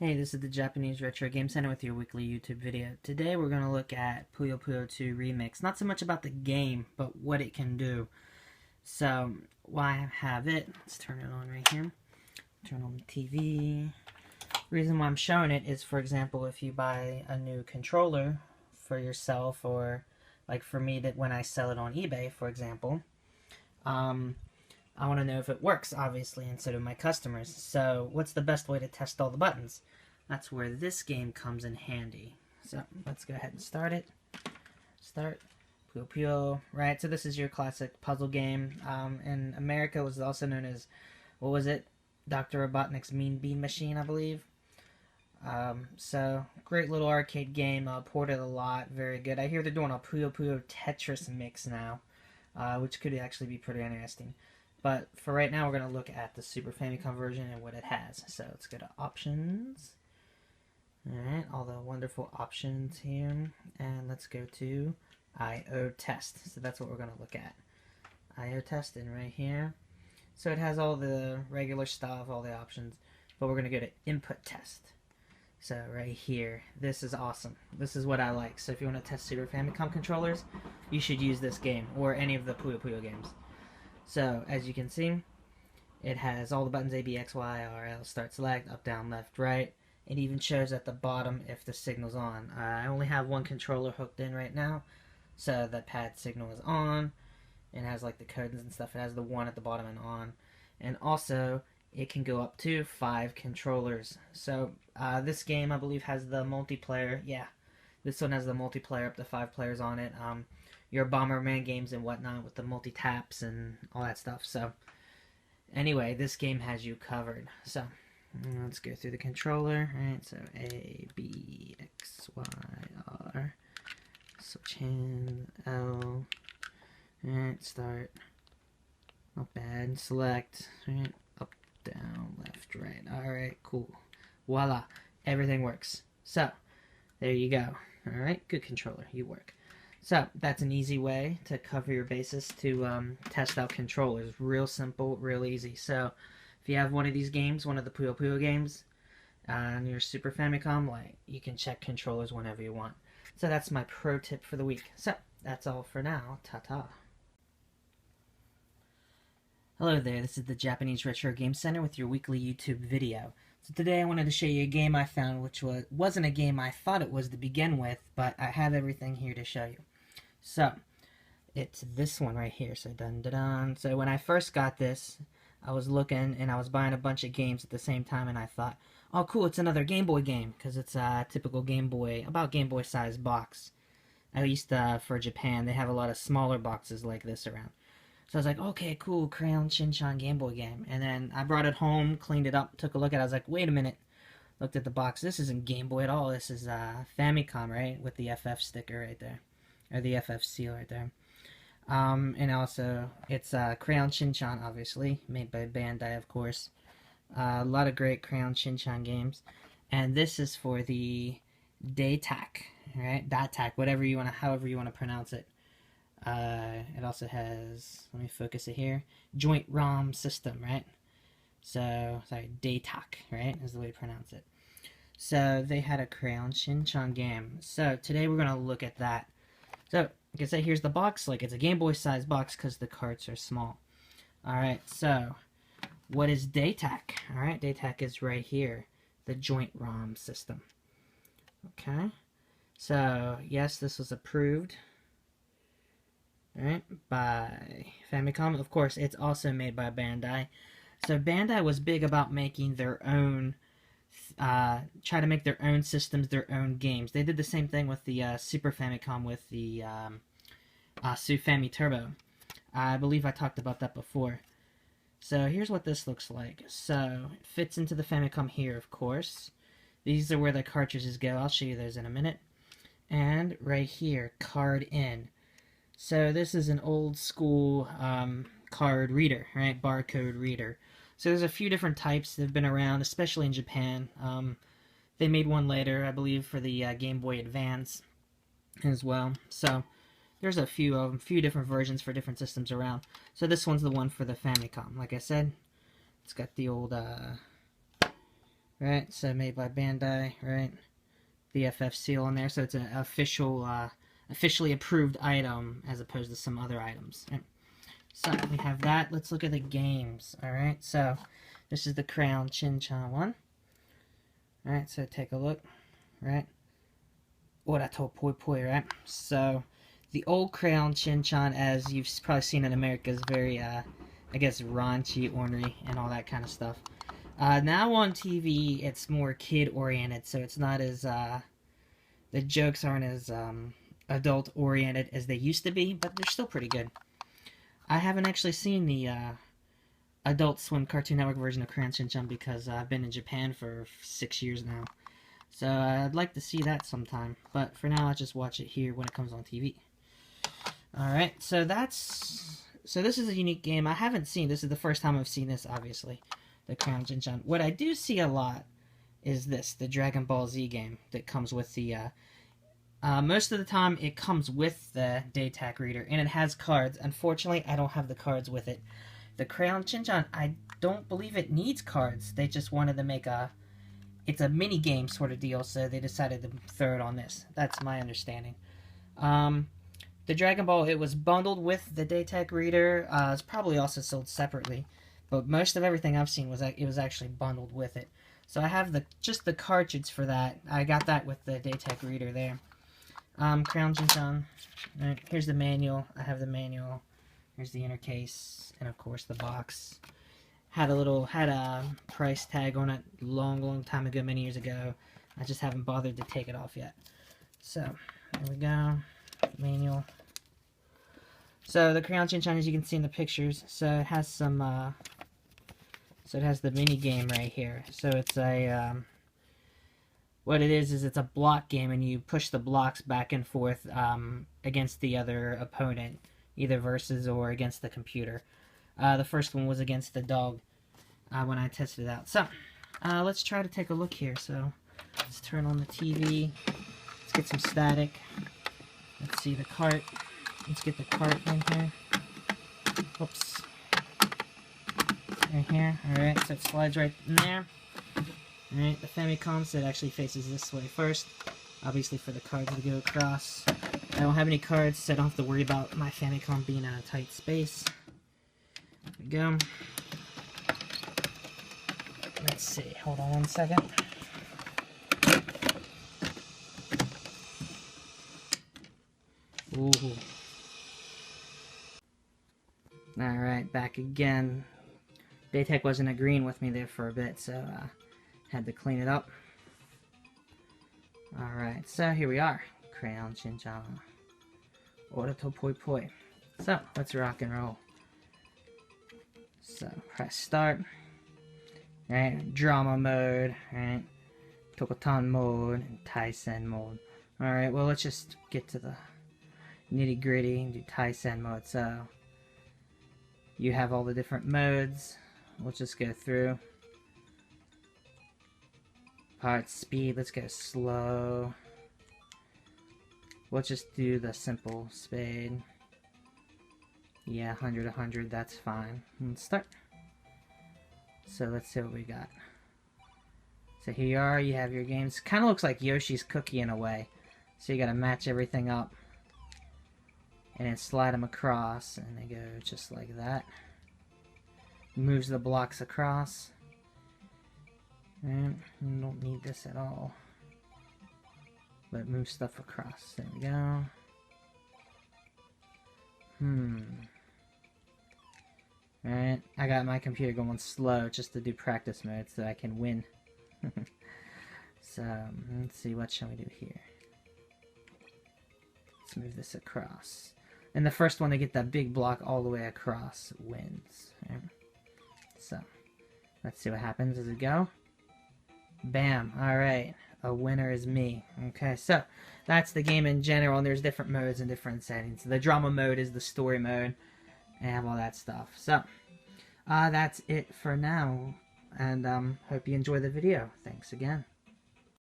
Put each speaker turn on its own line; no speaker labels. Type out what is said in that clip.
Hey, this is the Japanese Retro Game Center with your weekly YouTube video. Today we're going to look at Puyo Puyo 2 Remix. Not so much about the game, but what it can do. So, why I have it, let's turn it on right here. Turn on the TV. The reason why I'm showing it is, for example, if you buy a new controller for yourself, or like for me, that when I sell it on eBay, for example, I want to know if it works, obviously, instead of my customers. So, what's the best way to test all the buttons? That's where this game comes in handy. So, let's go ahead and start it. Start. Puyo Puyo. Right, so this is your classic puzzle game. In America, it was also known as, what was it? Dr. Robotnik's Mean Bean Machine, I believe. So, great little arcade game. Ported a lot. Very good. I hear they're doing a Puyo Puyo Tetris mix now, which could actually be pretty interesting. But for right now, we're going to look at the Super Famicom version and what it has. So let's go to Options. Alright, all the wonderful options here. And let's go to I/O Test. So that's what we're going to look at. I/O Test in right here. So it has all the regular stuff, all the options. But we're going to go to Input Test. So right here, this is awesome. This is what I like. So if you want to test Super Famicom controllers, you should use this game or any of the Puyo Puyo games. So, as you can see, it has all the buttons A, B, X, Y, R, L, start, select, up, down, left, right. It even shows at the bottom if the signal's on. I only have one controller hooked in right now, so the pad signal is on. It has like the codes and stuff. It has the 1 at the bottom and on. And also, it can go up to 5 controllers. So, this game, I believe, has the multiplayer. Yeah, this one has the multiplayer up to 5 players on it. Your Bomberman games and whatnot with the multi-taps and all that stuff. So, anyway, this game has you covered. So, let's go through the controller. Alright, so A, B, X, Y, R. Switch hand, L. Alright, start. Not bad. Select. Alright, up, down, left, right. Alright, cool. Voila. Everything works. So, there you go. Alright, good controller. You work. So, that's an easy way to cover your bases to test out controllers. Real simple, real easy. So, if you have one of these games, one of the Puyo Puyo games, on your Super Famicom, like, you can check controllers whenever you want. So, that's my pro tip for the week. So, that's all for now. Ta-ta. Hello there, this is the Japanese Retro Game Center with your weekly YouTube video. So today I wanted to show you a game I found which wasn't a game I thought it was to begin with, but I have everything here to show you. So, it's this one right here. So, dun-dun-dun. So, when I first got this, I was looking and I was buying a bunch of games at the same time, and I thought, oh cool, it's another Game Boy game, because it's a typical Game Boy, about Game Boy size box. At least for Japan, they have a lot of smaller boxes like this around. So I was like, okay, cool, Crayon Shin Game Boy game. And then I brought it home, cleaned it up, took a look at it. I was like, wait a minute. Looked at the box. This isn't Game Boy at all. This is Famicom, right? With the FF sticker right there. Or the FF seal right there. And also, it's Crayon Shin, obviously. Made by Bandai, of course. A lot of great Crayon Shin games. And this is for the Datach, right? Datach, however you want to pronounce it. It also has, let me focus it here, joint ROM system, right? So, sorry, Datach, right, is the way to pronounce it. So, they had a Crayon Shin game. So, today we're going to look at that. So, like I said, here's the box. Like, it's a Game Boy size box because the carts are small. Alright, so, what is Datach? Alright, Datach is right here, the joint ROM system. Okay, so, yes, this was approved. Alright, by Famicom. Of course, it's also made by Bandai. So Bandai was big about making their own, try to make their own systems, their own games. They did the same thing with the Super Famicom with the Sufami Turbo. I believe I talked about that before. So here's what this looks like. So it fits into the Famicom here, of course. These are where the cartridges go. I'll show you those in a minute. And right here, card in. So this is an old school card reader, right? Barcode reader. So there's a few different types that have been around, especially in Japan. They made one later, I believe, for the Game Boy Advance as well. So there's a few different versions for different systems around. So this one's the one for the Famicom. Like I said, it's got the old right? So made by Bandai, right? The FF seal on there, so it's an officially approved item as opposed to some other items. Right? So we have that. Let's look at the games. All right, so this is the Crayon Shin-chan one. All right, so take a look. Right, Orato Poi Poi. Right, so the old Crayon Shin-chan, as you've probably seen in America, is very, I guess, raunchy, ornery, and all that kind of stuff. Now on TV, it's more kid-oriented, so it's not as, the jokes aren't as adult-oriented as they used to be, but they're still pretty good. I haven't actually seen the Adult Swim Cartoon Network version of Crayon Shin-chan because I've been in Japan for 6 years now. So I'd like to see that sometime, but for now I'll just watch it here when it comes on TV. Alright, so this is a unique game. I haven't seen, this is the first time I've seen this, obviously. The Crayon Shin-chan. What I do see a lot is this, the Dragon Ball Z game that comes with the, most of the time it comes with the Datach reader, and it has cards. Unfortunately, I don't have the cards with it. The Crayon Shin-chan, I don't believe it needs cards. They just wanted to make it's a mini game sort of deal, so they decided to throw it on this. That's my understanding. The Dragon Ball, it was bundled with the Datach reader. It's probably also sold separately. But most of everything I've seen was actually bundled with it. So I have just the cartridge for that. I got that with the Datach reader there. Crayon Shin-chan. Right, here's the manual. I have the manual. Here's the inner case, and of course the box. Had a price tag on it long time ago, many years ago. I just haven't bothered to take it off yet. So there we go. Manual. So the Crayon Shin-chan, as you can see in the pictures, so it has some. So it has the mini game right here. So it's a, what it is it's a block game, and you push the blocks back and forth against the other opponent, either versus or against the computer. The first one was against the dog when I tested it out. So let's try to take a look here. So let's turn on the TV. Let's get some static. Let's see the cart. Let's get the cart in here. Whoops. Right here. Alright, so it slides right in there. Alright, the Famicom, so it actually faces this way first. Obviously for the cards to go across. I don't have any cards, so I don't have to worry about my Famicom being in a tight space. There we go. Let's see, hold on one second. Ooh. Alright, back again. Datach wasn't agreeing with me there for a bit, so had to clean it up. Alright, so here we are. Crayon Shin-chan. Orato Poi Poi. So, let's rock and roll. So, press start. Right, drama mode, right? Tokotan mode, and Taisen mode. Alright, well let's just get to the nitty gritty and do Taisen mode. So, you have all the different modes. We'll just go through. Part speed, let's go slow. We'll just do the simple speed. Yeah, 100, that's fine. Let's start. So let's see what we got. So here you are, you have your games. Kind of looks like Yoshi's Cookie in a way. So you gotta match everything up. And then slide them across, and they go just like that. Moves the blocks across. And you don't need this at all. But move stuff across. There we go. Alright, I got my computer going slow just to do practice mode so I can win. So, let's see, what shall we do here? Let's move this across. And the first one to get that big block all the way across wins. Right? So, let's see what happens as we go. Bam. Alright. A winner is me. Okay, so that's the game in general, and there's different modes and different settings. The drama mode is the story mode, and have all that stuff. So, that's it for now, and hope you enjoy the video. Thanks again.